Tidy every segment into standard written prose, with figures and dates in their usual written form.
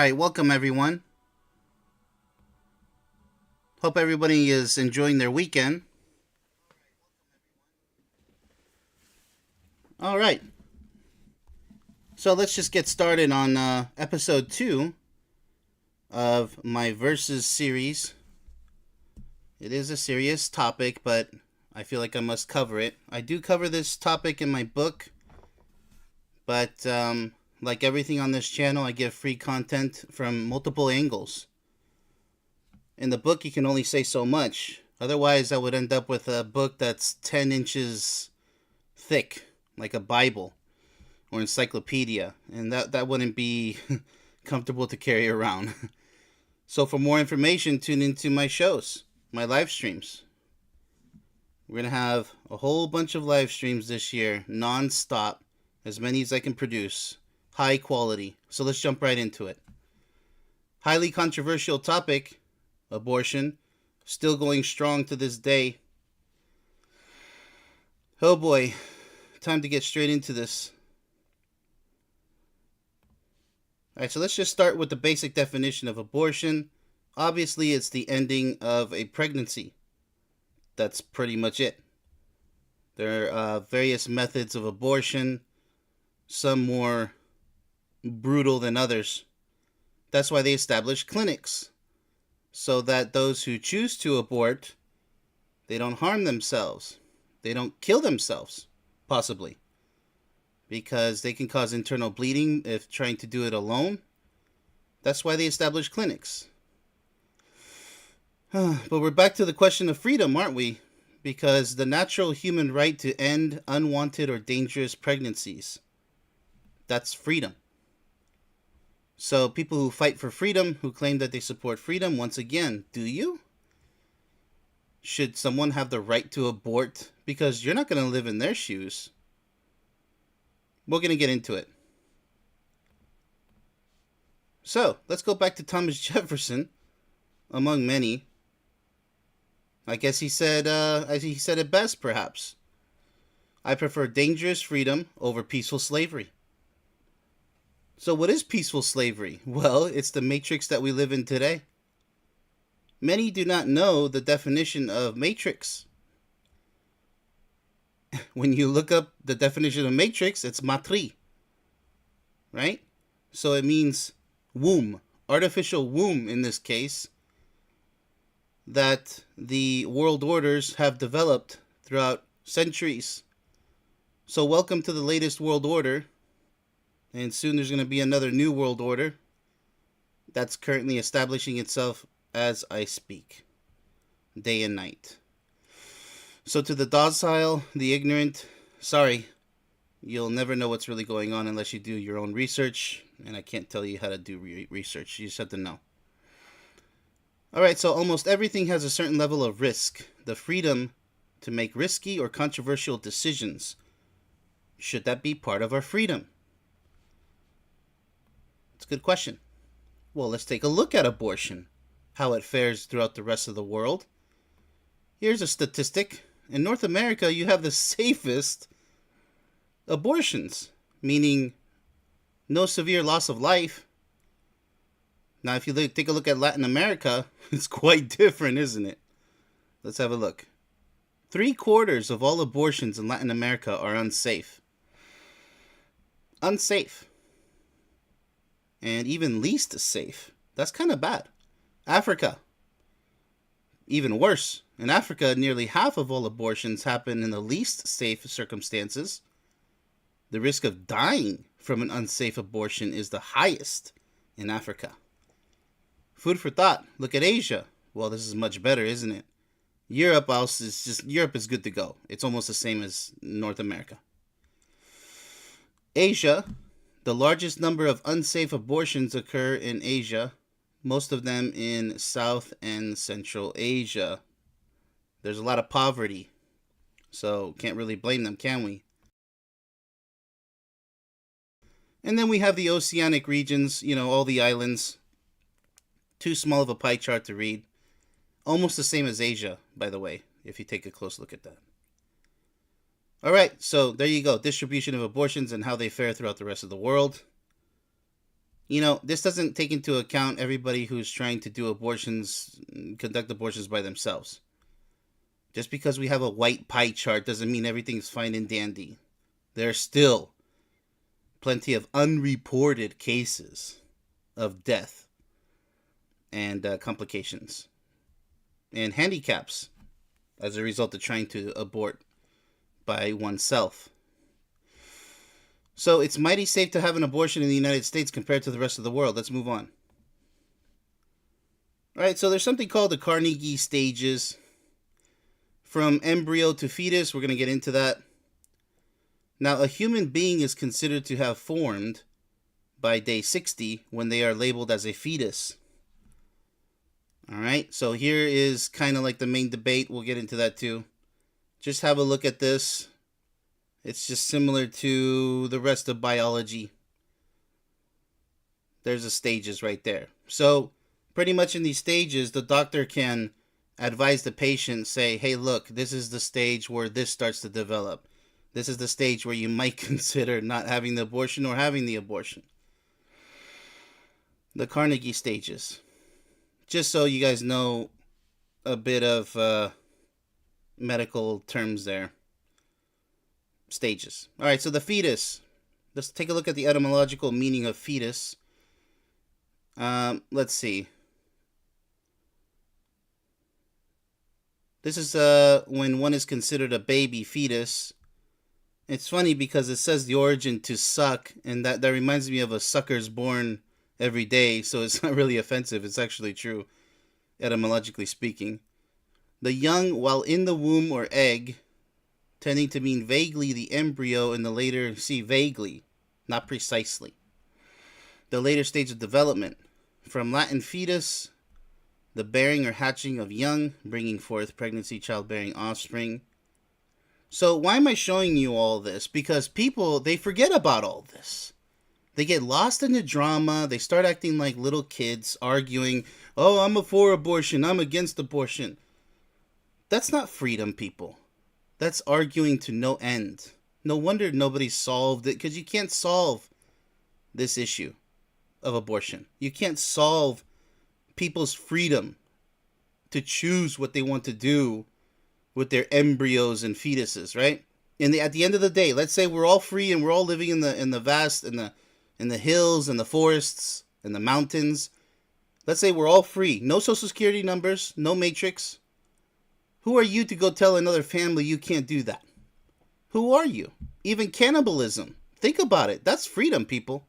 right, welcome everyone. Hope everybody is enjoying their weekend. All right, so let's just get started on episode 2 of my Versus series. It is a serious topic, but I feel like I must cover it. I do cover this topic in my book, but like everything on this channel, I give free content from multiple angles. In the book, you can only say so much. Otherwise, I would end up with a book that's 10 inches thick, like a Bible or encyclopedia, and that wouldn't be comfortable to carry around. So for more information, tune into my shows, my live streams. We're going to have a whole bunch of live streams this year, non-stop, as many as I can produce, high quality. So let's jump right into it. Highly controversial topic, abortion, still going strong to this day. Oh boy, time to get straight into this. Alright, so let's just start with the basic definition of abortion. Obviously, it's the ending of a pregnancy. That's pretty much it. There are various methods of abortion, some more brutal than others. That's why they established clinics, so that those who choose to abort, they don't harm themselves. They don't kill themselves, possibly, because they can cause internal bleeding if trying to do it alone. That's why they established clinics. But we're back to the question of freedom, aren't we? Because the natural human right to end unwanted or dangerous pregnancies, that's freedom. So people who fight for freedom, who claim that they support freedom, once again, do you? Should someone have the right to abort? Because you're not going to live in their shoes. We're going to get into it. So, let's go back to Thomas Jefferson, among many. I guess he said it best, perhaps. I prefer dangerous freedom over peaceful slavery. So what is peaceful slavery? Well, it's the matrix that we live in today. Many do not know the definition of matrix. When you look up the definition of matrix, it's matri, right? So it means womb, artificial womb in this case, that the world orders have developed throughout centuries. So welcome to the latest world order. And soon there's going to be another new world order that's currently establishing itself as I speak, day and night. So to the docile, the ignorant, sorry, you'll never know what's really going on unless you do your own research. And I can't tell you how to do research. You just have to know. Alright, so almost everything has a certain level of risk. The freedom to make risky or controversial decisions. Should that be part of our freedom? It's a good question. Well, let's take a look at abortion, how it fares throughout the rest of the world. Here's a statistic. In North America, you have the safest abortions, meaning no severe loss of life. Now, if you take a look at Latin America, it's quite different, isn't it? Let's have a look. 3/4 of all abortions in Latin America are unsafe. Unsafe. And even least safe. That's kind of bad. Africa. Even worse. In Africa, nearly half of all abortions happen in the least safe circumstances. The risk of dying from an unsafe abortion is the highest in Africa. Food for thought. Look at Asia. Well, this is much better, isn't it? Europe is good to go. It's almost the same as North America. Asia, the largest number of unsafe abortions occur in Asia, most of them in South and Central Asia. There's a lot of poverty, so can't really blame them, can we? And then we have the oceanic regions, all the islands. Too small of a pie chart to read. Almost the same as Asia, by the way, if you take a close look at that. All right, so there you go. Distribution of abortions and how they fare throughout the rest of the world. This doesn't take into account everybody who's trying to conduct abortions by themselves. Just because we have a white pie chart doesn't mean everything's fine and dandy. There are still plenty of unreported cases of death and complications and handicaps as a result of trying to abort by oneself. So it's mighty safe to have an abortion in the United States compared to the rest of the world. Let's move on. All right, so there's something called the Carnegie stages. From embryo to fetus, we're going to get into that. Now, a human being is considered to have formed by day 60 when they are labeled as a fetus. All right, so here is kind of like the main debate. We'll get into that too. Just have a look at this. It's just similar to the rest of biology. There's the stages right there. So pretty much in these stages, the doctor can advise the patient, say, hey, look, this is the stage where this starts to develop. This is the stage where you might consider not having the abortion or having the abortion. The Carnegie stages. Just so you guys know a bit of medical terms there. Stages. All right, so the fetus. Let's take a look at the etymological meaning of fetus. Let's see. This is when one is considered a baby fetus. It's funny because it says the origin to suck, and that reminds me of a sucker's born every day, so it's not really offensive. It's actually true, etymologically speaking. The young while in the womb or egg, tending to mean vaguely the embryo in the later, vaguely, not precisely. The later stage of development. From Latin fetus, the bearing or hatching of young, bringing forth pregnancy, childbearing offspring. So why am I showing you all this? Because people, they forget about all this. They get lost in the drama. They start acting like little kids, arguing, oh, I'm for abortion, I'm against abortion. That's not freedom, people. That's arguing to no end. No wonder nobody solved it, because you can't solve this issue of abortion. You can't solve people's freedom to choose what they want to do with their embryos and fetuses, right? And at the end of the day, let's say we're all free and we're all living in the vast, in the hills and the forests and the mountains. Let's say we're all free. No social security numbers, no matrix. Who are you to go tell another family you can't do that? Who are you? Even cannibalism. Think about it. That's freedom, people.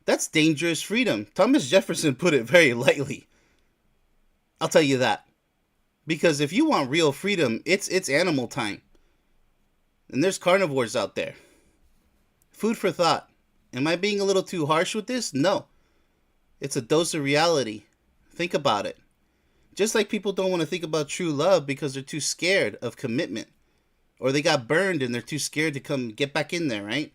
That's dangerous freedom. Thomas Jefferson put it very lightly. I'll tell you that. Because if you want real freedom, it's animal time. And there's carnivores out there. Food for thought. Am I being a little too harsh with this? No. It's a dose of reality. Think about it. Just like people don't want to think about true love because they're too scared of commitment. Or they got burned and they're too scared to come get back in there, right?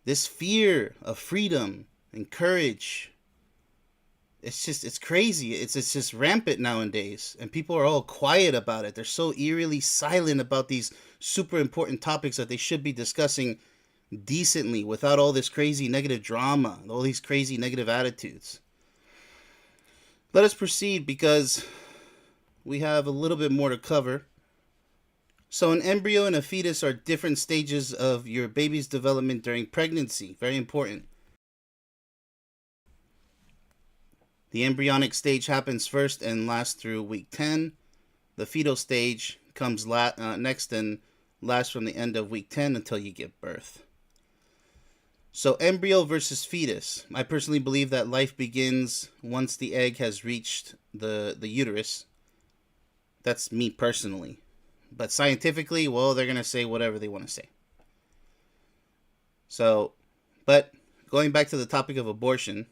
This fear of freedom and courage, it's crazy. It's just rampant nowadays. And people are all quiet about it. They're so eerily silent about these super important topics that they should be discussing decently without all this crazy negative drama, all these crazy negative attitudes. Let us proceed because we have a little bit more to cover. So an embryo and a fetus are different stages of your baby's development during pregnancy. Very important. The embryonic stage happens first and lasts through week 10. The fetal stage comes next and lasts from the end of week 10 until you give birth. So embryo versus fetus. I personally believe that life begins once the egg has reached the uterus. That's me personally. But scientifically, well, they're going to say whatever they want to say. So, but going back to the topic of abortion.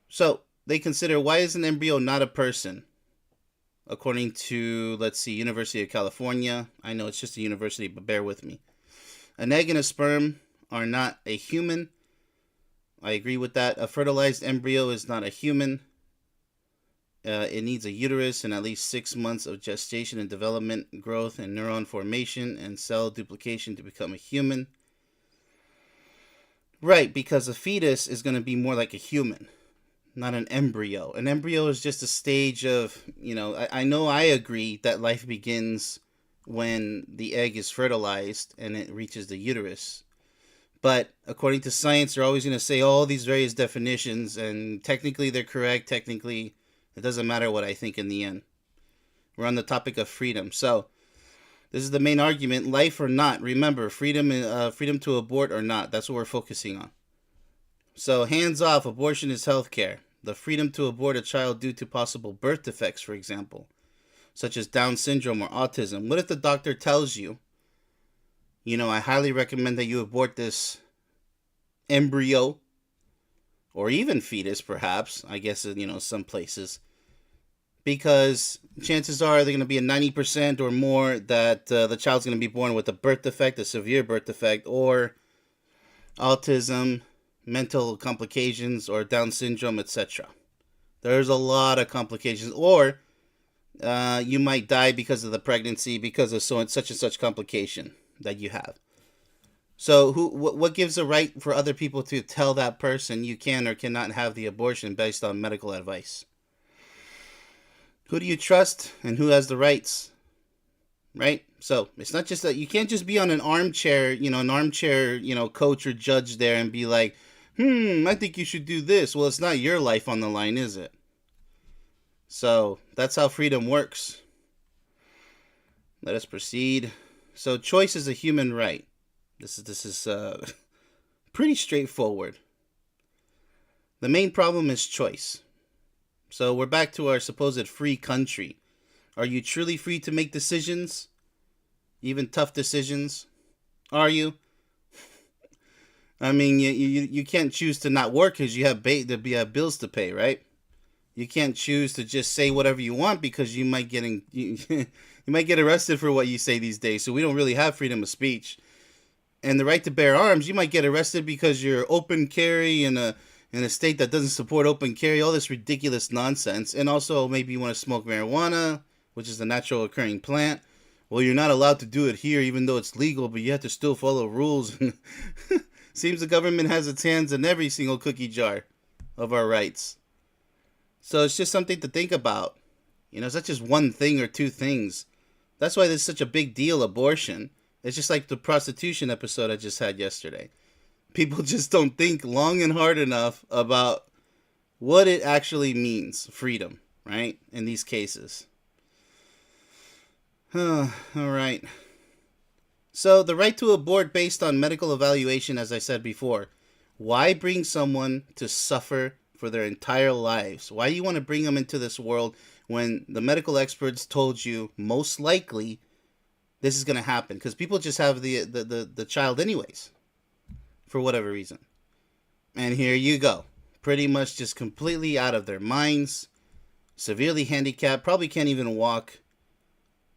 So, they consider, why is an embryo not a person? According to, let's see, University of California. I know it's just a university, but bear with me. An egg and a sperm are not a human. I agree with that. A fertilized embryo is not a human. It needs a uterus and at least 6 months of gestation and development, growth, and neuron formation and cell duplication to become a human. Right, because a fetus is going to be more like a human, not an embryo. An embryo is just a stage of, I know I agree that life begins when the egg is fertilized and it reaches the uterus. But according to science, they're always going to say all these various definitions, and technically they're correct. Technically, it doesn't matter what I think in the end. We're on the topic of freedom. So, this is the main argument: life or not. Remember, freedom to abort or not. That's what we're focusing on. So, hands off. Abortion is healthcare. The freedom to abort a child due to possible birth defects, for example, such as Down syndrome or autism. What if the doctor tells you, I highly recommend that you abort this embryo or even fetus, perhaps, I guess, some places, because chances are they're going to be a 90% or more that the child's going to be born with a birth defect, a severe birth defect, or autism, mental complications, or Down syndrome, etc. There's a lot of complications. Or you might die because of the pregnancy because of such and such complication that you have. So what gives a right for other people to tell that person you can or cannot have the abortion based on medical advice? Who do you trust and who has the rights? Right? So it's not just that you can't just be on an armchair, coach or judge there and be like, I think you should do this. Well, it's not your life on the line, is it? So that's how freedom works. Let us proceed. So choice is a human right. This is pretty straightforward. The main problem is choice. So we're back to our supposed free country. Are you truly free to make decisions? Even tough decisions? Are you? I mean, you can't choose to not work because you have bills to pay, right? You can't choose to just say whatever you want because you might you might get arrested for what you say these days. So we don't really have freedom of speech. And the right to bear arms, you might get arrested because you're open carry in a state that doesn't support open carry, all this ridiculous nonsense. And also maybe you want to smoke marijuana, which is a natural occurring plant. Well, you're not allowed to do it here even though it's legal, but you have to still follow rules. Seems the government has its hands in every single cookie jar of our rights. So it's just something to think about. It's not just one thing or two things. That's why there's such a big deal, abortion. It's just like the prostitution episode I just had yesterday. People just don't think long and hard enough about what it actually means, freedom, right? In these cases. All right. So the right to abort based on medical evaluation, as I said before. Why bring someone to suffer for their entire lives? Why do you want to bring them into this world when the medical experts told you most likely this is going to happen? Because people just have the child anyways, for whatever reason. And here you go. Pretty much just completely out of their minds, severely handicapped, probably can't even walk,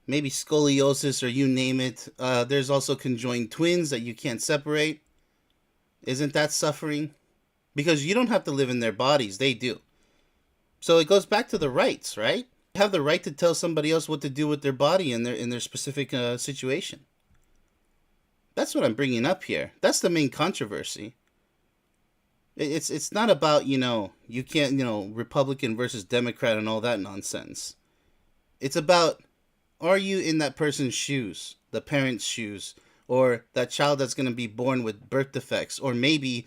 maybe scoliosis or you name it. There's also conjoined twins that you can't separate. Isn't that suffering? Because you don't have to live in their bodies, they do. So it goes back to the rights, right? You have the right to tell somebody else what to do with their body in their specific situation. That's what I'm bringing up here. That's the main controversy. It's not about, you can't, Republican versus Democrat and all that nonsense. It's about, are you in that person's shoes, the parent's shoes, or that child that's going to be born with birth defects, or maybe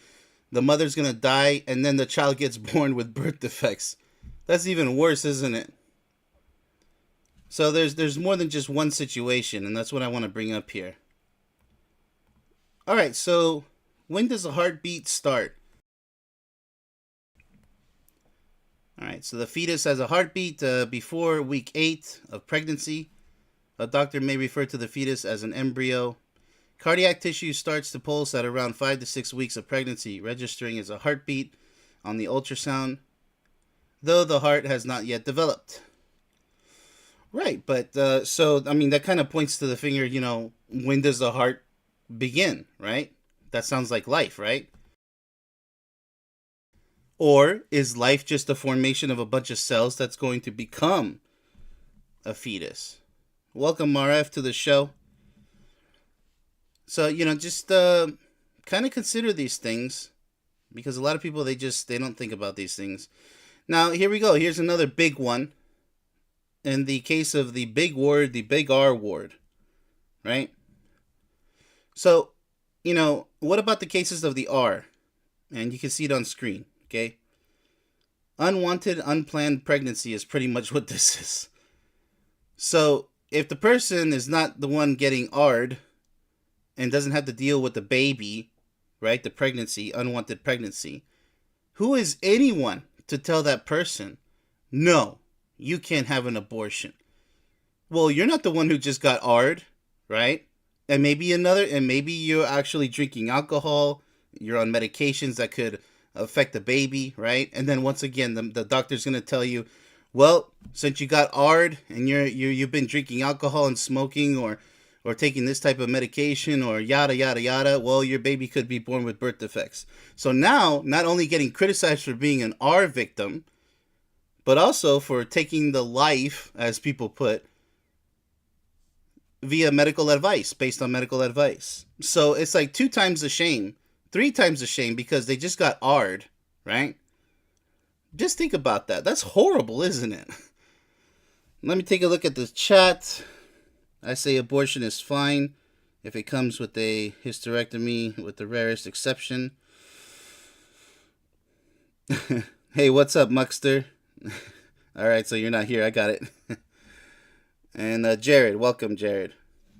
the mother's going to die and then the child gets born with birth defects. That's even worse, isn't it? So there's more than just one situation, and that's what I want to bring up here. All right, so when does a heartbeat start? All right, so the fetus has a heartbeat before week 8 of pregnancy. A doctor may refer to the fetus as an embryo. Cardiac tissue starts to pulse at around 5 to 6 weeks of pregnancy, registering as a heartbeat on the ultrasound, though the heart has not yet developed. Right, but that kind of points to the finger, when does the heart begin, right? That sounds like life, right? Or is life just a formation of a bunch of cells that's going to become a fetus? Welcome, Maref, to the show. So, just kind kind of consider these things, because a lot of people, they don't think about these things. Now, here we go. Here's another big one. In the case of the big ward, the big R ward, right? So, what about the cases of the R? And you can see it on screen, okay? Unwanted, unplanned pregnancy is pretty much what this is. So, if the person is not the one getting R'd and doesn't have to deal with the baby, right, the pregnancy, unwanted pregnancy, who is anyone to tell that person, no, you can't have an abortion? Well, you're not the one who just got R'd, right? And maybe you're actually drinking alcohol, you're on medications that could affect the baby, right? And then once again, the doctor's going to tell you, well, since you got R'd and you've been drinking alcohol and smoking or taking this type of medication or yada, yada, yada, well, your baby could be born with birth defects. So now, not only getting criticized for being an R victim, but also for taking the life, as people put, via medical advice, based on medical advice. So it's like 2 times the shame, 3 times the shame, because they just got R'd, right? Just think about that. That's horrible, isn't it? Let me take a look at the chat. I say abortion is fine if it comes with a hysterectomy, with the rarest exception. Hey, what's up, Muckster? Alright, so you're not here. I got it. And Jared, welcome, Jared.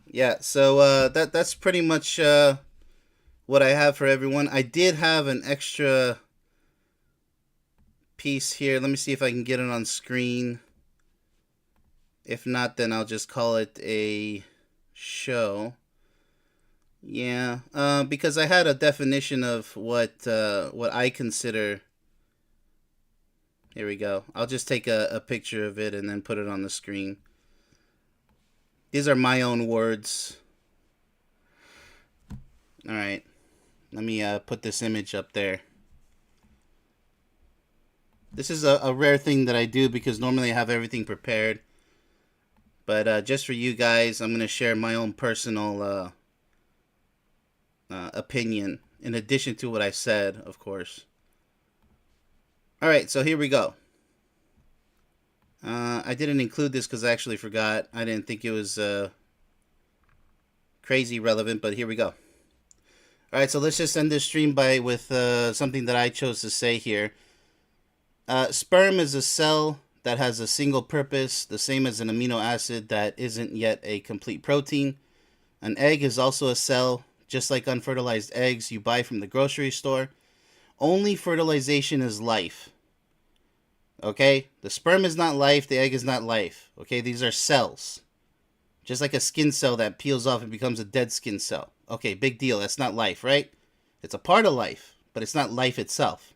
Yeah, so that's pretty much what I have for everyone. I did have an extra piece here. Let me see if I can get it on screen. If not, then I'll just call it a show. Yeah, because I had a definition of what I consider. Here we go. I'll just take a picture of it and then put it on the screen. These are my own words. All right. Let me put this image up there. This is a rare thing that I do, because normally I have everything prepared. But just for you guys, I'm going to share my own personal opinion, in addition to what I said, of course. All right, so here we go. I didn't include this because I actually forgot. I didn't think it was crazy relevant, but here we go. All right, so let's just end this stream with something that I chose to say here. Sperm is a cell that has a single purpose, the same as an amino acid that isn't yet a complete protein. An egg is also a cell, just like unfertilized eggs you buy from the grocery store. Only fertilization is life. Okay? The sperm is not life, the egg is not life. Okay? These are cells. Just like a skin cell that peels off and becomes a dead skin cell. Okay, big deal. That's not life, right? It's a part of life, but it's not life itself.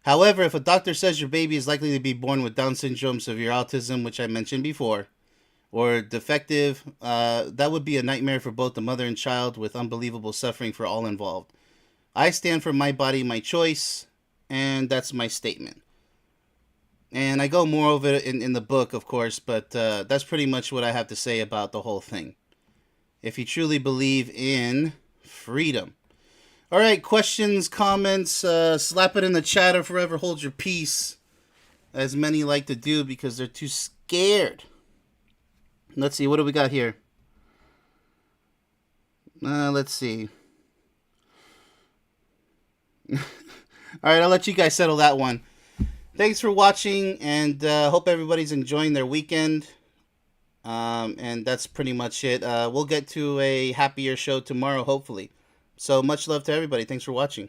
However, if a doctor says your baby is likely to be born with Down syndrome, severe autism, which I mentioned before, or defective, that would be a nightmare for both the mother and child, with unbelievable suffering for all involved. I stand for my body, my choice, and that's my statement. And I go more over it in the book, of course, but that's pretty much what I have to say about the whole thing. If you truly believe in freedom. All right, questions, comments, slap it in the chat or forever hold your peace, as many like to do because they're too scared. Let's see, what do we got here? Let's see. All right, I'll let you guys settle that one. Thanks for watching, and hope everybody's enjoying their weekend. And that's pretty much it. We'll get to a happier show tomorrow, hopefully. So much love to everybody. Thanks for watching.